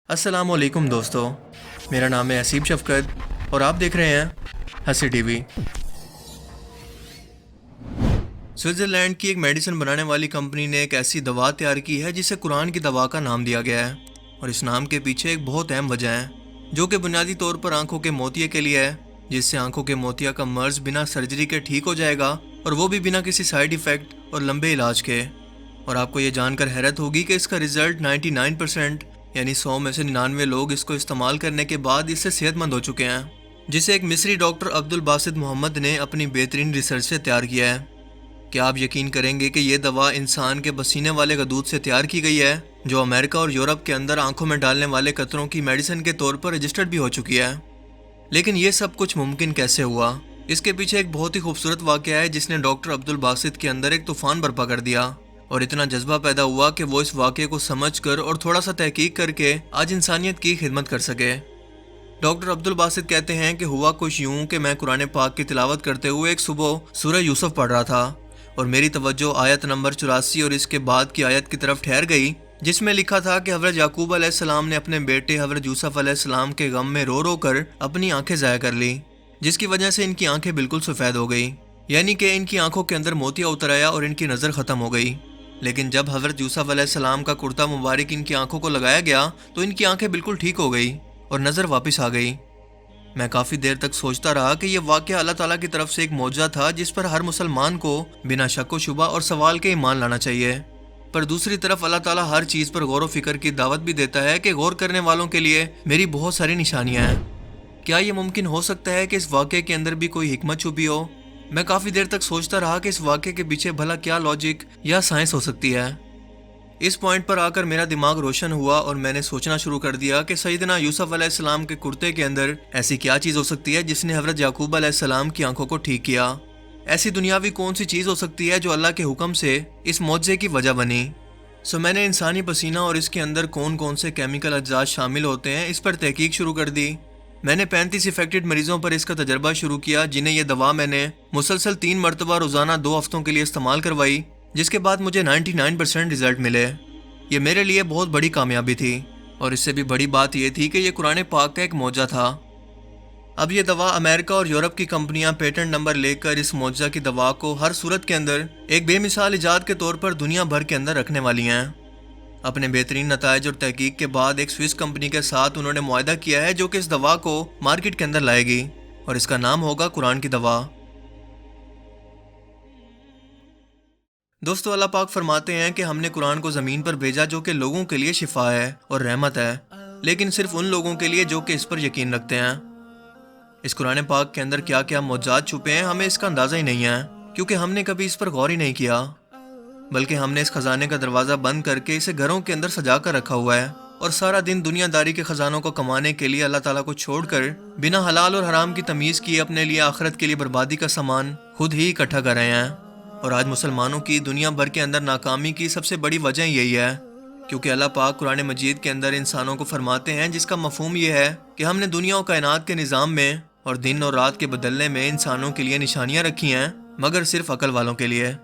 अस्सलाम वालेकुम दोस्तों, मेरा नाम है हसीब शफकत और आप देख रहे हैं हसी टीवी। स्विट्ज़रलैंड की एक मेडिसिन बनाने वाली कंपनी ने एक ऐसी दवा तैयार की है जिसे कुरान की दवा का नाम दिया गया है। और इस नाम के पीछे एक बहुत अहम वजह है, जो कि बुनियादी तौर पर आंखों के मोतिये के लिए है, जिससे आंखों के मोतिया का मर्ज बिना सर्जरी के ठीक हो जाएगा, और वो भी बिना किसी साइड इफ़ेक्ट और लंबे इलाज के। और आपको ये जानकर हैरत होगी कि इसका रिजल्ट 99% यानी 100 में से 99 लोग इसको इस्तेमाल करने के बाद इससे सेहतमंद हो चुके हैं, जिसे एक मिस्री डॉक्टर अब्दुल बासित मोहम्मद ने अपनी बेहतरीन रिसर्च से तैयार किया है। क्या आप यकीन करेंगे कि ये दवा इंसान के पसीने वाले गदूद से तैयार की गई है, जो अमेरिका और यूरोप के अंदर आंखों में डालने वाले कतरों की मेडिसिन के तौर पर रजिस्टर्ड भी हो चुकी है। लेकिन ये सब कुछ मुमकिन कैसे हुआ? इसके पीछे एक बहुत ही खूबसूरत वाक़या है जिसने डॉक्टर अब्दुल बासित के अंदर एक तूफ़ान बर्पा कर दिया, और इतना जज्बा पैदा हुआ कि वो इस वाक़े को समझकर और थोड़ा सा तहकीक करके आज इंसानियत की खिदमत कर सके। डॉक्टर अब्दुल बासित कहते हैं कि हुआ कुछ यूं कि मैं कुरान पाक की तिलावत करते हुए एक सुबह सूरह यूसुफ पढ़ रहा था, और मेरी तवज्जो आयत नंबर 84 और इसके बाद की आयत की तरफ ठहर गई, जिसमें लिखा था कि हज़रत याकूब अलैहिस्सलाम ने अपने बेटे हज़रत यूसुफ अलैहिस्सलाम के गम में रो रो कर अपनी आंखें ज़ाया कर ली, जिसकी वजह से इनकी आंखें बिल्कुल सफ़ेद हो गई, यानी कि इनकी आंखों के अंदर मोतिया उतर आया और इनकी नज़र ख़त्म हो गई। लेकिन जब हज़रत यूसुफ अलैहिस्सलाम का कुर्ता मुबारक इनकी आंखों को लगाया गया तो इनकी आंखें बिल्कुल ठीक हो गई और नज़र वापस आ गई। मैं काफ़ी देर तक सोचता रहा कि यह वाक़या अल्लाह ताला की तरफ से एक मौजज़ा था जिस पर हर मुसलमान को बिना शक व शुबा और सवाल के ईमान लाना चाहिए। पर दूसरी तरफ अल्लाह ताला हर चीज़ पर गौर व फिक्र की दावत भी देता है कि गौर करने वालों के लिए मेरी बहुत सारी निशानियाँ हैं। क्या ये मुमकिन हो सकता है कि इस वाक़े के अंदर भी कोई हिकमत छुपी हो? मैं काफ़ी देर तक सोचता रहा कि इस वाक़े के पीछे भला क्या लॉजिक या साइंस हो सकती है। इस पॉइंट पर आकर मेरा दिमाग रोशन हुआ और मैंने सोचना शुरू कर दिया कि सैयदना यूसुफ अलैहिस्सलाम के कुर्ते के अंदर ऐसी क्या चीज़ हो सकती है जिसने हज़रत याकूब अलैहिस्सलाम की आंखों को ठीक किया। ऐसी दुनियावी कौन सी चीज़ हो सकती है जो अल्लाह के हुक्म से इस मौजज़े की वजह बनी। मैंने इंसानी पसीना और इसके अंदर कौन कौन से केमिकल अज्जात शामिल होते हैं इस पर तहकीक शुरू कर दी। मैंने 35 इफेक्टेड मरीजों पर इसका तजर्बा शुरू किया, जिन्हें यह दवा मैंने मुसलसल 3 मरतबा रोज़ाना 2 हफ्तों के लिए इस्तेमाल करवाई, जिसके बाद मुझे 99% रिजल्ट मिले। ये मेरे लिए बहुत बड़ी कामयाबी थी, और इससे भी बड़ी बात यह थी कि यह कुरान पाक का एक मौजज़ा था। अब यह दवा अमेरिका और यूरोप की कंपनियां पेटेंट नंबर लेकर इस मौजज़ा की दवा को हर सूरत के अंदर एक बेमिसाल इजाद के तौर पर दुनिया भर के अंदर रखने वाली हैं। अपने बेहतरीन नताइज और तहकीक के बाद एक स्विस कंपनी के साथ उन्होंने मुआहदा किया है जो कि इस दवा को मार्केट के अंदर लाएगी, और इसका नाम होगा कुरान की दवा। दोस्तों, अल्लाह पाक फरमाते हैं कि हमने कुरान को ज़मीन पर भेजा जो कि लोगों के लिए शिफा है और रहमत है, लेकिन सिर्फ उन लोगों के लिए जो कि इस पर यकीन रखते हैं। इस कुरान पाक के अंदर क्या क्या मौजज़ात छुपे हैं हमें इसका अंदाज़ा ही नहीं है, क्योंकि हमने कभी इस पर गौर ही नहीं किया, बल्कि हमने इस खजाने का दरवाज़ा बंद करके इसे घरों के अंदर सजा कर रखा हुआ है, और सारा दिन दुनियादारी के खजानों को कमाने के लिए अल्लाह ताला को छोड़कर बिना हलाल और हराम की तमीज़ किए अपने लिए आखिरत के लिए बर्बादी का सामान खुद ही इकट्ठा कर रहे हैं। और आज मुसलमानों की दुनिया भर के अंदर नाकामी की सबसे बड़ी वजह यही है, क्योंकि अल्लाह पाक कुरान मजीद के अंदर इंसानों को फरमाते हैं, जिसका मफहूम ये है कि हमने दुनिया और कायनात के निज़ाम में और दिन और रात के बदलने में इंसानों के लिए निशानियाँ रखी हैं, मगर सिर्फ अकल वालों के लिए।